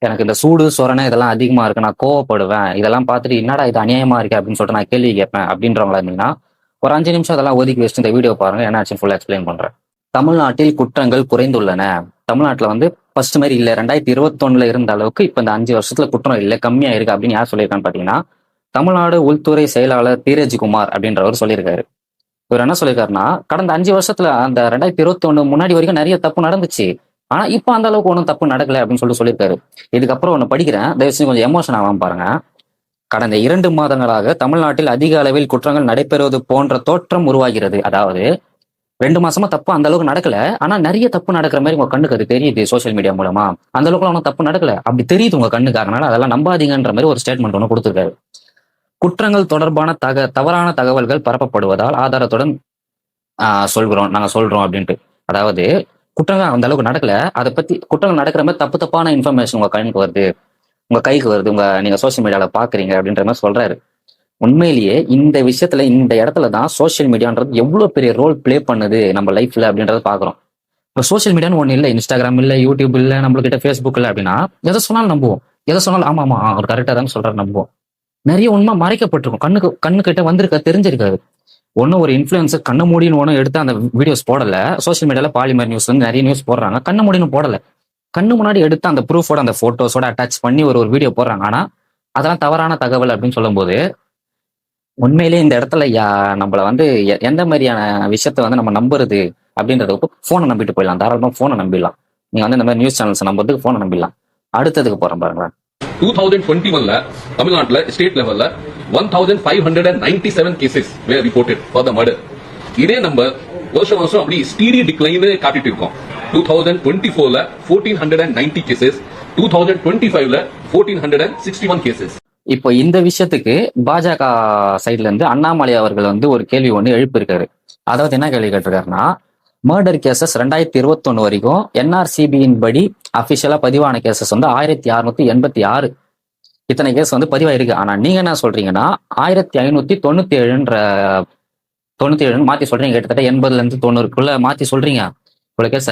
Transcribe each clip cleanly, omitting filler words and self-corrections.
எனக்கு இந்த சூடு சொரணை இதெல்லாம் அதிகமா இருக்கு, நான் கோவப்படுவேன், இதெல்லாம் பார்த்துட்டு என்னடா இது அநியாயமா இருக்கு அப்படின்னு சொல்லிட்டு நான் கேள்வி கேட்பேன் அப்படின்றவங்களா இருந்தீங்கன்னா ஒரு 5 நிமிஷம் அதெல்லாம் ஒதுக்கி வச்சுட்டு இந்த வீடியோ பாருங்க, என்னாச்சுன்னு ஃபுல்லா எக்ஸ்பிளைன் பண்றேன். தமிழ்நாட்டில் குற்றங்கள் குறைந்துள்ளன. தமிழ்நாட்டுல வந்து ஃபர்ஸ்ட் மாதிரி இல்ல, 2021 இருந்த அளவுக்கு இப்ப இந்த 5 வருஷத்துல குற்றம் இல்ல, கம்மியா இருக்கு அப்படின்னு யார் சொல்லியிருக்கான்னு பாத்தீங்கன்னா தமிழ்நாடு உள்துறை செயலாளர் தீரஜ்குமார் அப்படின்றவர் சொல்லியிருக்காரு. இவர் என்ன சொல்லியிருக்காருன்னா, கடந்த 5 வருஷத்துல அந்த 2021 முன்னாடி வரைக்கும் நிறைய தப்பு நடந்துச்சு, ஆனா இப்ப அந்த அளவுக்கு ஒன்றும் தப்பு நடக்கல அப்படின்னு சொல்லியிருக்காரு. இதுக்கப்புறம் ஒண்ணு படிக்கிறேன், தயவு செஞ்சு கொஞ்சம் எமோஷன் ஆகாம பாருங்க. கடந்த 2 மாதங்களாக தமிழ்நாட்டில் அதிக அளவில் குற்றங்கள் நடைபெறுவது போன்ற தோற்றம் உருவாகிறது. அதாவது 2 மாசமா தப்பு அந்த அளவுக்கு நடக்கல, ஆனா நிறைய தப்பு நடக்கிற மாதிரி உங்க கண்ணுக்கு அது தெரியுது சோசியல் மீடியா மூலமா. அந்த அளவுக்கு ஒன்றும் தப்பு நடக்கல, அப்படி தெரியுது உங்க கண்ணுக்கு, அதனால அதெல்லாம் நம்பாதீங்கன்ற மாதிரி ஒரு ஸ்டேட்மெண்ட் ஒன்று கொடுத்துருக்காரு. குற்றங்கள் தொடர்பான தவறான தகவல்கள் பரப்பப்படுவதால் ஆதாரத்துடன் நாங்க சொல்றோம் அப்படின்ட்டு. அதாவது குற்றங்கள் அந்த அளவுக்கு நடக்கல, அதை பத்தி குற்றங்கள் நடக்கிற மாதிரி தப்பு தப்பான இன்ஃபர்மேஷன் உங்க கண்ணுக்கு வருது, உங்க கைக்கு வருது, நீங்க சோசியல் மீடியால பாக்குறீங்க அப்படின்ற மாதிரி சொல்றாரு. உண்மையிலேயே இந்த விஷயத்துல இந்த இடத்துல தான் சோசியல் மீடியான்றது எவ்வளவு பெரிய ரோல் பிளே பண்ணுது நம்ம லைஃப்ல அப்படின்றத பாக்குறோம். இப்போ சோசியல் மீடியான்னு ஒண்ணு இல்லை, இன்ஸ்டாகிராம் இல்ல, யூடியூப் இல்ல, நம்மளுக்கிட்ட ஃபேஸ்புக் இல்லை அப்படின்னா எதை சொன்னாலும் நம்புவோம், எதை சொன்னாலும் ஆமா ஆமா அவர் கரெக்டா தான் சொல்றாரு நம்புவோம். நிறைய உண்மை மறைக்கப்பட்டிருக்கும், கண்ணு கிட்ட வந்திருக்க தெரிஞ்சிருக்காது. ஒன்னும் ஒரு இன்ஃபுளுசர் கண்ணு மூடின்னு ஒன்னும் எடுத்து அந்த வீடியோஸ் போடல. சோசியல் மீடியால பாலிமர் நியூஸ் வந்து நிறைய நியூஸ் போடுறாங்க, கண்ணு மூடின்னு போடல, கண்ணு முன்னாடி எடுத்து அந்த ப்ரூஃபோட அந்த போட்டோஸோட அட்டாச் பண்ணி ஒரு வீடியோ போடுறாங்க. ஆனா அதெல்லாம் தவறான தகவல் அப்படின்னு சொல்லும் போது உண்மையிலேயே இந்த இடத்துல நம்மள வந்து எந்த மாதிரியான விஷயத்த வந்து நம்ம நம்புறது அப்படின்றதுக்கு போனை நம்பிட்டு போயிடலாம், தாராளமா போனை நம்பிடலாம். நீங்க வந்து இந்த மாதிரி நியூஸ் சேனல்ஸ் நம்புறதுக்கு போனை நம்பிடலாம். அடுத்ததுக்கு போறேன் பாருங்களேன். 2021 தமிழ்நாட்டுல ஸ்டேட் லெவல்ல 1597 cases were reported for the murder. இதே நம்பர் வருஷம் அப்படி ஸ்டீடி டிக்ளைன் காட்டிட்டு இருக்கோம். 2024 1490 கேசஸ், 2025 1461 கேசஸ். இப்போ இந்த விஷயத்துக்கு பாஜக சைட்ல இருந்து அண்ணாமலை அவர்கள் வந்து ஒரு கேள்வி ஒண்ணு எழுப்பியிருக்காரு. அதாவது என்ன கேள்வி கேட்டிருக்காருன்னா, மர்டர் கேசஸ் 2021 வரைக்கும் என்ஆர்சிபியின் படி அபிஷியலா பதிவான கேசஸ் வந்து 1686 இத்தனை கேஸ் வந்து பதிவாயிருக்கு. ஆனா நீங்க என்ன சொல்றீங்கன்னா 1597 மாத்தி சொல்றீங்க, கிட்டத்தட்ட 80ல இருந்து 90க்குள்ள மாத்தி சொல்றீங்க இவ்வளவு கேஸ்.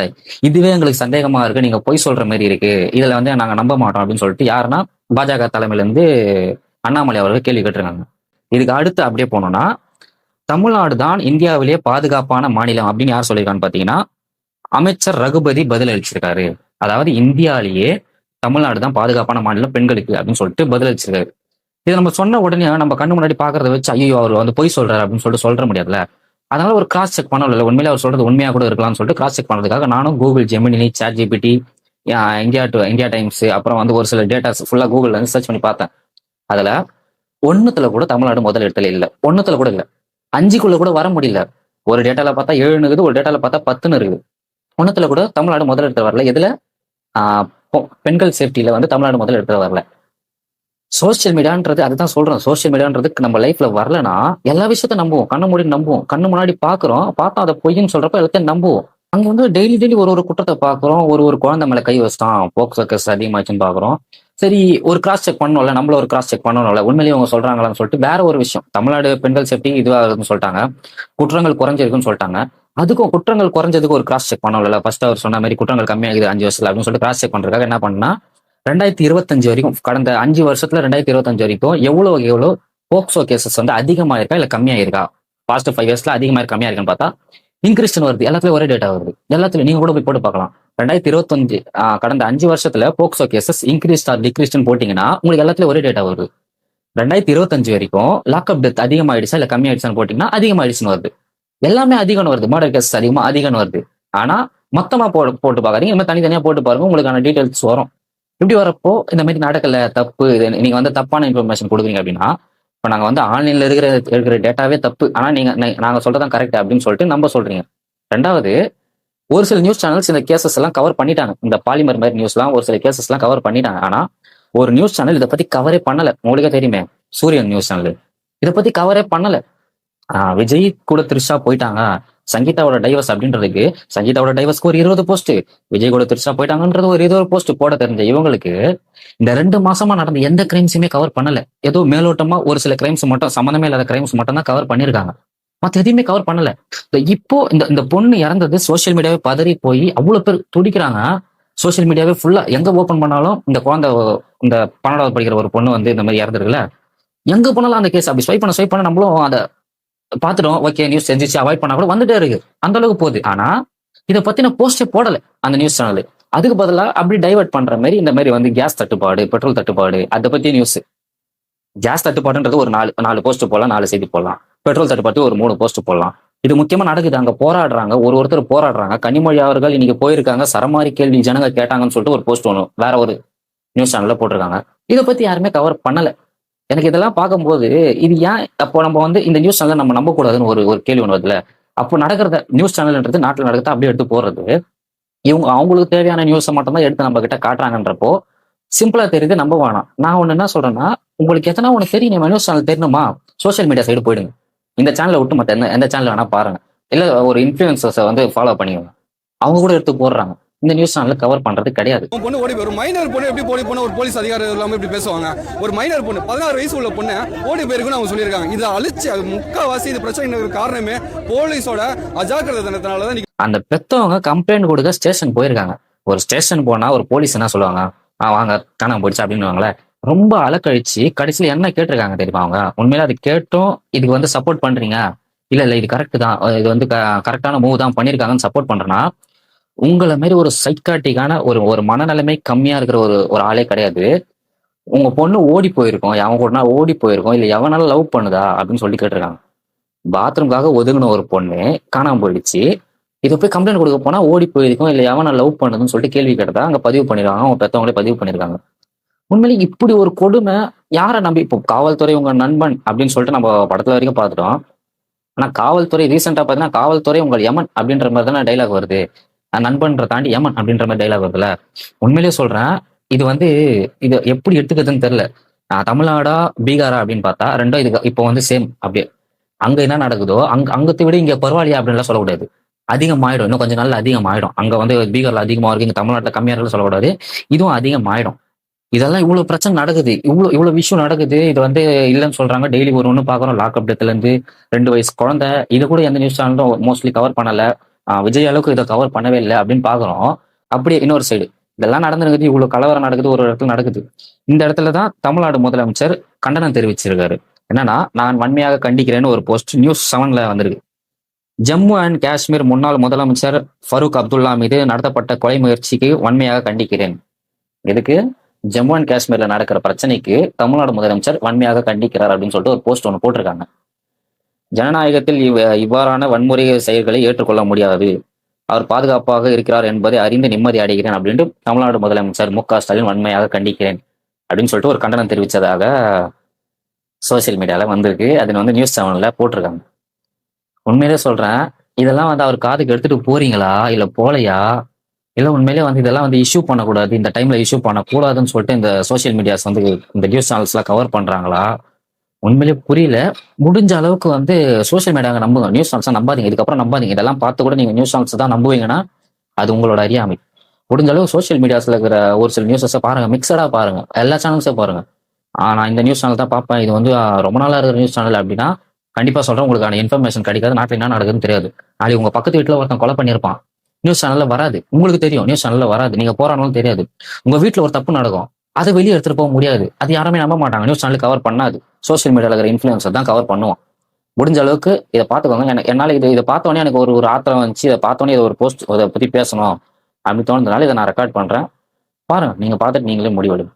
இதுவே எங்களுக்கு சந்தேகமா இருக்கு, நீங்க பொய் சொல்ற மாதிரி இருக்கு, இதுல வந்து நாங்க நம்ப மாட்டோம் அப்படின்னு சொல்லிட்டு யாருன்னா பாஜக தலைமையில இருந்து அண்ணாமலை அவர்கள் கேள்வி கேட்டிருக்காங்க. இதுக்கு அடுத்து அப்படியே போனோம்னா, தமிழ்நாடு தான் இந்தியாவிலேயே பாதுகாப்பான மாநிலம் அப்படின்னு யார் சொல்லியிருக்கான்னு பாத்தீங்கன்னா அமைச்சர் ரகுபதி பதில் அளிச்சிருக்காரு. அதாவது இந்தியாவிலேயே தமிழ்நாடு தான் பாதுகாப்பான மாநிலம் பெண்களுக்கு அப்படின்னு சொல்லிட்டு பதில் அளிச்சிருக்காரு. இதை நம்ம சொன்ன உடனே நம்ம கண்ணு முன்னாடி பாக்குறத வச்சு ஐயோ அவர் வந்து பொய் சொல்றாரு அப்படின்னு சொல்லிட்டு சொல்ற முடியாதுல்ல. அதனால ஒரு கிராஸ் செக் பண்ணல, உண்மையிலே அவர் சொல்றது உண்மையா கூட இருக்கலாம்னு சொல்லிட்டு கிராஸ் செக் பண்றதுக்காக நானும் Google Gemini, chat GPT, India Times, அப்புறம் வந்து ஒரு சில டேட்டாஸ் ஃபுல்லா கூகுள்ல இருந்து சர்ச் பண்ணி பார்த்தேன். அதுல ஒன்னுத்துல கூட தமிழ்நாடு முதல் இடத்துல இல்ல, ஒன்னுத்துல கூட இல்ல, 5க்குள்ள கூட வர முடியல. ஒரு டேட்டால பார்த்தா 7 இருக்குது, ஒரு டேட்டால பார்த்தா 10 இருக்குது. ஒன்னுத்துல கூட தமிழ்நாடு முதல் இடத்துல வரல. இதுல பெண்கள் சேஃப்டியில வந்து தமிழ்நாடு முதல் இடத்துல வரல. சோசியல் மீடியான்றது அதுதான் சொல்றோம், சோசியல் மீடியான்றதுக்கு நம்ம லைஃப்ல வரலன்னா எல்லா விஷயத்தையும் நம்புவோம், கண்ணு மூடி நம்புவோம், கண்ணு முன்னாடி பாக்குறோம், பார்த்தா அதை பொய்ன்னு சொல்றப்ப எல்லாத்தையும் நம்புவோம். அங்க வந்து டெய்லி ஒரு குற்றத்தை பாக்குறோம், ஒரு குழந்தை மேல கை வச்சிட்டான், போக்சோ கேஸ் அதிகமாச்சுன்னு பாக்குறோம். சரி ஒரு கிராஸ் செக் பண்ணணும்ல, நம்மள ஒரு கிராஸ் செக் பண்ணணும்ல, உண்மையிலேயே அவங்க சொல்றாங்களான்னு சொல்லிட்டு வேற ஒரு விஷயம், தமிழ்நாடு பெண்கள் சேஃப்டி இதுவாகுதுன்னு சொல்லிட்டாங்க, குற்றங்கள் குறைஞ்சிருக்குன்னு சொல்லிட்டாங்க. அதுக்கும் குற்றங்கள் குறைஞ்சதுக்கு ஒரு கிராஸ் செக் பண்ணல. ஃபர்ஸ்ட் அவர் சொன்ன மாதிரி குற்றங்கள் கம்மியாகுது 5 வருஷத்துல அப்படின்னு சொல்லிட்டு கிராஸ் செக் பண்றதுக்காக என்ன பண்ணா 2025 வரைக்கும், கடந்த 5 வருஷத்துல 2025 வரைக்கும் எவ்வளவு போக்சோ கேசஸ் வந்து அதிகமா இருக்கா இல்ல கம்மியா இருக்கா, பாஸ்ட் 5 இயர்ஸ்ல அதிகமா இருக்கா கம்மியா இருக்கான்னு பார்த்தா இன்க்ரீஸ்ட் வருது. எல்லாத்துலயும் ஒரே டேட்டா வருது, எல்லாத்துலயும் நீங்க கூட போய் போட்டு பார்க்கலாம். 2025 கடந்த 5 வருஷத்துல போக்சோ கேசஸ் இன்க்ரீஸ் ஆர் டிக்ரீஸ்ட்னு போட்டீங்கன்னா உங்களுக்கு எல்லாத்துலயும் ஒரே டேட்டா வருது. 2025 வரைக்கும் லாக்அப் டெத் அதிகமாயிடுச்சா இல்ல கம்மியாயிடுச்சான்னு போட்டீங்கன்னா அதிகமாயிடுச்சுன்னு வருது. எல்லாமே அதிகம்னு வருது, மர்டர் கேசஸ் அதிகம்னு வருது. ஆனா மொத்தமா போட்டு பாக்காதீங்க, இந்த மாதிரி தனித்தனியா போட்டு பாருங்க, உங்களுக்கான டீடைல்ஸ் வரும். இப்படி வரப்போ இந்த மாதிரி நடக்கல, தப்பு, நீங்க வந்து தப்பான இன்ஃபர்மேஷன் கொடுக்குறீங்க அப்படின்னா, இப்போ நாங்க வந்து ஆன்லைன்ல இருக்கிற டேட்டாவே தப்பு, ஆனா நாங்க சொல்றதான் கரெக்ட் அப்படின்னு சொல்லிட்டு நம்ம சொல்றீங்க. ரெண்டாவது, ஒரு சில நியூஸ் சேனல்ஸ் இந்த கேசஸ் எல்லாம் கவர் பண்ணிட்டாங்க, இந்த பாலிமர் மாதிரி நியூஸ் எல்லாம் ஒரு சில கேசஸ் எல்லாம் கவர் பண்ணிட்டாங்க. ஆனா ஒரு நியூஸ் சேனல் இதை பத்தி கவரே பண்ணல. உங்களுக்கே தெரியுமே, சூரியன் நியூஸ் சேனல் இதை பத்தி கவரே பண்ணல. விஜய் கூட த்ரிஷா போயிட்டாங்க, சங்கீதாவோட டைவர்ஸ் அப்படின்றதுக்கு சங்கீதாவோட டைவர்ஸ்க்கு ஒரு 20 போஸ்ட், விஜய் கூட த்ரிஷா போயிட்டாங்கன்றது ஒரு 20 போஸ்ட் போட தெரிஞ்ச இவங்களுக்கு இந்த 2 மாசமா நடந்த எந்த கிரைம்ஸுமே கவர் பண்ணல. ஏதோ மேலோட்டமா ஒரு சில கிரைம்ஸ் மட்டும், சம்மந்தமே இல்லாத கிரைம்ஸ் மட்டும் தான் கவர் பண்ணிருக்காங்க, மத்த எதையுமே கவர் பண்ணல. இப்போ இந்த பொண்ணு இறந்தது சோசியல் மீடியாவே பதறி போய் அவ்வளவு பேர் துடிக்கிறாங்க. சோஷியல் மீடியாவே ஃபுல்லா எங்க ஓபன் பண்ணாலும் இந்த குழந்தை, இந்த 12வது படிக்கிற ஒரு பொண்ணு வந்து இந்த மாதிரி இறந்துருக்குல்ல, எங்க போனாலும் அந்த கேஸ் அப்படி ஸ்வைப் பண்ண நம்மளும் அதை பார்த்துட்டோம். ஓகே, நியூஸ் செஞ்சிச்சு, அவாய்ட் பண்ணா கூட வந்துட்டே இருக்கு. அந்த அளவுக்கு போகுது. ஆனா இதை பத்தின போஸ்டே போடல அந்த நியூஸ் சேனல். அதுக்கு பதிலா அப்படி டைவர்ட் பண்ற மாதிரி இந்த மாதிரி வந்து கேஸ் தட்டுப்பாடு, பெட்ரோல் தட்டுப்பாடு, அதை பத்தி நியூஸ். கேஸ் தட்டுப்பாடுன்றது ஒரு 4 போஸ்ட் போடலாம், 4 செய்தி போடலாம். பெட்ரோல் தட்டுப்பாடு ஒரு 3 போஸ்ட் போடலாம். இது முக்கியமா நடக்குது. அங்க போராடுறாங்க, ஒருத்தர் போராடுறாங்க. கனிமொழி அவர்கள் இன்னைக்கு போயிருக்காங்க, சரமாரி கேள்வி ஜனங்க கேட்டாங்கன்னு சொல்லிட்டு ஒரு போஸ்ட் ஒன்று வேற ஒரு நியூஸ் சேனல்ல போட்டிருக்காங்க. இதை பத்தி யாருமே கவர் பண்ணல. எனக்கு இதெல்லாம் பார்க்கும்போது இது ஏன் அப்போ நம்ம வந்து இந்த நியூஸ் சேனலை நம்ம நம்பக்கூடாதுன்னு ஒரு கேள்வி ஒன்று வருதுல. அப்போ நடக்கிறத நியூஸ் சேனல்ன்றது நாட்டில் நடக்கிறத அப்படியே எடுத்து போடுறது, இவங்க அவங்களுக்கு தேவையான நியூஸை மட்டும்தான் எடுத்து நம்ம கிட்ட காட்டுறாங்கன்றப்போ சிம்பிளா தெரியுது, நம்ப வேணாம். நான் ஒண்ணு என்ன சொல்றேன்னா, உங்களுக்கு எத்தனை ஒண்ணு தெரியும், நம்ம நியூஸ் சேனல் தெரியணுமா, சோஷியல் மீடியா சைடு போயிடுங்க. இந்த சேனலை விட்டு மத்த எந்த சேனல் வேணா பாருங்க. இல்ல ஒரு இன்ஃபுளுசர்ஸை வந்து ஃபாலோ பண்ணிக்கோங்க, அவங்க கூட எடுத்து போடுறாங்க. இந்த நியூஸ் சேனல்ல கவர் பண்றது கிடையாது. பொண்ணு ஓடி ஒரு மைனர் பொண்ணு எப்படி ஓடி போன ஒரு போலீஸ் அதிகாரி இல்லாம இப்படி பேசுவாங்க. ஒரு மைனர் பொண்ணு 16 வயசு உள்ள பொண்ணு ஓடி போயிருக்குன்னு அவங்க சொல்லியிருக்காங்க. இதை அழிச்சு முக்காவாசி இது பிரச்சனை காரணமே போலீஸோட அஜாக்கிரதை தினத்தினாலதான். அந்த பெத்தவங்க கம்ப்ளைண்ட் கொடுக்க ஸ்டேஷன் போயிருக்காங்க. ஒரு ஸ்டேஷன் போனா ஒரு போலீஸ் என்ன சொல்லுவாங்க, வாங்க காணாம போயிடுச்சு அப்படின்னு ரொம்ப அலக்கழிச்சு கடைசியில் என்ன கேட்டிருக்காங்க தெரியுமா அவங்க? உண்மையில அது கேட்டும் இதுக்கு வந்து சப்போர்ட் பண்றீங்க, இல்ல இது கரெக்ட் தான், இது வந்து கரெக்டான மூவ் தான் பண்ணிருக்காங்கன்னு சப்போர்ட் பண்றேன்னா, உங்களை மாதிரி ஒரு சைக்காட்டிக்கான ஒரு மனநிலைமை கம்மியா இருக்கிற ஒரு ஆளே கிடையாது. உங்க பொண்ணு ஓடி போயிருக்கோம், எவன் கூட ஓடி போயிருக்கோம், இல்ல எவனால லவ் பண்ணுதா அப்படின்னு சொல்லி கேட்டிருக்காங்க. பாத்ரூம்காக ஒதுங்கின ஒரு பொண்ணு காணாம போயிடுச்சு, இதை போய் கம்ப்ளைண்ட் கொடுக்க போனா ஓடி போயிருக்கோம், இல்ல எவனை லவ் பண்ணுதுன்னு சொல்லிட்டு கேள்வி கேட்டதா அங்க பதிவு பண்ணிருக்காங்க. அவங்க பெத்தவங்களே பதிவு பண்ணிருக்காங்க. உண்மையிலே இப்படி ஒரு கொடுமை யாரை நம்பி? இப்போ காவல்துறை உங்க நண்பன் அப்படின்னு சொல்லிட்டு நம்ம படத்துல வரைக்கும் பார்த்துட்டோம். ஆனா காவல்துறை ரீசெண்டா பாத்தீங்கன்னா, காவல்துறை உங்கள் யமன் அப்படின்ற மாதிரி தானே டைலாக் வருது. நண்பன்ற தாண்டி யமன் அப்படின்ற மாதிரி டைலாக் வருதுல. உண்மையிலேயே சொல்றேன், இது வந்து இது எப்படி எடுத்துக்கிறதுன்னு தெரியல. தமிழ்நாடா பீகாரா அப்படின்னு பார்த்தா ரெண்டும் இது இப்போ வந்து சேம். அப்படியே அங்க என்ன நடக்குதோ அங்கத்தை விட இங்க பரவாயில்லையா அப்படின்லாம் சொல்லக்கூடாது. அதிகமாயிடும், இன்னும் கொஞ்சம் நாள் அதிகமாயிடும். அங்க வந்து பீகார்ல அதிகமா இருக்கு, இங்க தமிழ்நாட்டுல கம்மியா இருக்குன்னு சொல்லக்கூடாது. இதுவும் அதிகமாயிடும். இதெல்லாம் இவ்வளவு பிரச்சனை நடக்குது, இவ்வளவு விஷயம் நடக்குது. இது வந்து இல்லைன்னு சொல்றாங்க. டெய்லி ஒண்ணு பாக்குறோம். லாக்அப் டெத்ல இருந்து 2 வயசு குழந்தை, இது கூட எந்த நியூஸ் சேனலும் மோஸ்ட்லி கவர் பண்ணல. விஜய் அளவுக்கு இதை கவர் பண்ணவே இல்லை அப்படின்னு பாக்குறோம். அப்படியே இன்னொரு சைடு இதெல்லாம் நடந்துருக்குது, இவ்வளவு கலவரம் நடக்குது, ஒரு இடத்துல நடக்குது. இந்த இடத்துலதான் தமிழ்நாடு முதலமைச்சர் கண்டனம் தெரிவிச்சிருக்காரு. என்னன்னா, நான் வன்மையாக கண்டிக்கிறேன்னு ஒரு போஸ்ட் நியூஸ் 7ல வந்திருக்கு. ஜம்மு அண்ட் காஷ்மீர் முன்னாள் முதலமைச்சர் ஃபரூக் அப்துல்லா மீது நடத்தப்பட்ட கொலை முயற்சிக்கு வன்மையாக கண்டிக்கிறேன். எதுக்கு? ஜம்மு அண்ட் காஷ்மீர்ல நடக்கிற பிரச்சனைக்கு தமிழ்நாடு முதலமைச்சர் வன்மையாக கண்டிக்கிறார் அப்படின்னு சொல்லிட்டு ஒரு போஸ்ட் ஒன்று போட்டிருக்காங்க. ஜனநாயகத்தில் இவ்வாறான வன்முறை செயல்களை ஏற்றுக்கொள்ள முடியாது. அவர் பாதுகாப்பாக இருக்கிறார் என்பதை அறிந்து நிம்மதி அடைகிறேன் அப்படின்ட்டு தமிழ்நாடு முதலமைச்சர் மு.க. ஸ்டாலின் வன்மையாக கண்டிக்கிறேன் அப்படின்னு சொல்லிட்டு ஒரு கண்டனம் தெரிவித்ததாக சோசியல் மீடியால வந்திருக்கு. அது வந்து நியூஸ் 7ல போட்டிருக்காங்க. உண்மையிலே சொல்றேன், இதெல்லாம் வந்து அவர் காதுக்கு எடுத்துட்டு போறீங்களா இல்ல போலையா, இல்ல உண்மையிலே வந்து இதெல்லாம் வந்து இஷ்யூ பண்ணக்கூடாது, இந்த டைம்ல இஷ்யூ பண்ணக்கூடாதுன்னு சொல்லிட்டு இந்த சோசியல் மீடியாஸ் வந்து இந்த நியூஸ் சேனல்ஸ் எல்லாம் கவர் பண்றாங்களா? உண்மையிலே புரியல. முடிஞ்ச அளவுக்கு வந்து சோசியல் மீடியாவை நம்புங்க, நியூஸ் சேனல்ஸா நம்பாதீங்க. இதுக்கப்புறம் நம்பாதீங்க. இதெல்லாம் பார்த்து கூட நீங்க நியூஸ் சேனல்ஸ் தான் நம்புவீங்கன்னா அது உங்களோட அறியாமை. முடிஞ்ச அளவு சோசியல் மீடியாஸ்ல இருக்கிற ஒரு சில நியூஸஸை பாருங்க, மிக்சடா பாருங்க, எல்லா சேனல்ஸும் பாருங்க. நான் இந்த நியூஸ் சேனல் தான் பார்ப்பேன், இது வந்து ரொம்ப நாளா இருக்கிற நியூஸ் சேனல் அப்படின்னா கண்டிப்பா சொல்றேன், உங்களுக்கான இன்ஃபர்மேஷன் கிடைக்காது. நாட்டில் என்ன நடக்குதுன்னு தெரியாது. நாளைக்கு உங்க பக்கத்து வீட்டுல ஒருத்தன் கொலை பண்ணியிருப்பான், நியூஸ் சேனல்ல வராது. உங்களுக்கு தெரியும் நியூஸ் சேனல்ல வராது, நீங்க போறானாலும் தெரியாது. உங்க வீட்டுல ஒரு தப்பு நடக்கும், அதை வெளியே எடுத்துட்டு போக முடியாது. அது யாருமே நம்ப மாட்டாங்க, நியூஸ் சேனல் கவர் பண்ணாது. சோசியல் மீடியால இருக்கிற இன்ஃபுளுசர் தான் கவர் பண்ணுவோம். முடிஞ்ச அளவுக்கு இதை பார்த்துக்கோங்க. என்னால இதை பார்த்தோன்னே எனக்கு ஒரு ஆத்திரம் வந்துச்சு. இதை பார்த்தோன்னே இதை ஒரு போஸ்ட் அதை பத்தி பேசணும் அப்படின்னு தோணுதுனால இதை நான் ரெக்கார்ட் பண்றேன். பாருங்க, நீங்க பார்த்துட்டு நீங்களே முடிவெடுங்க.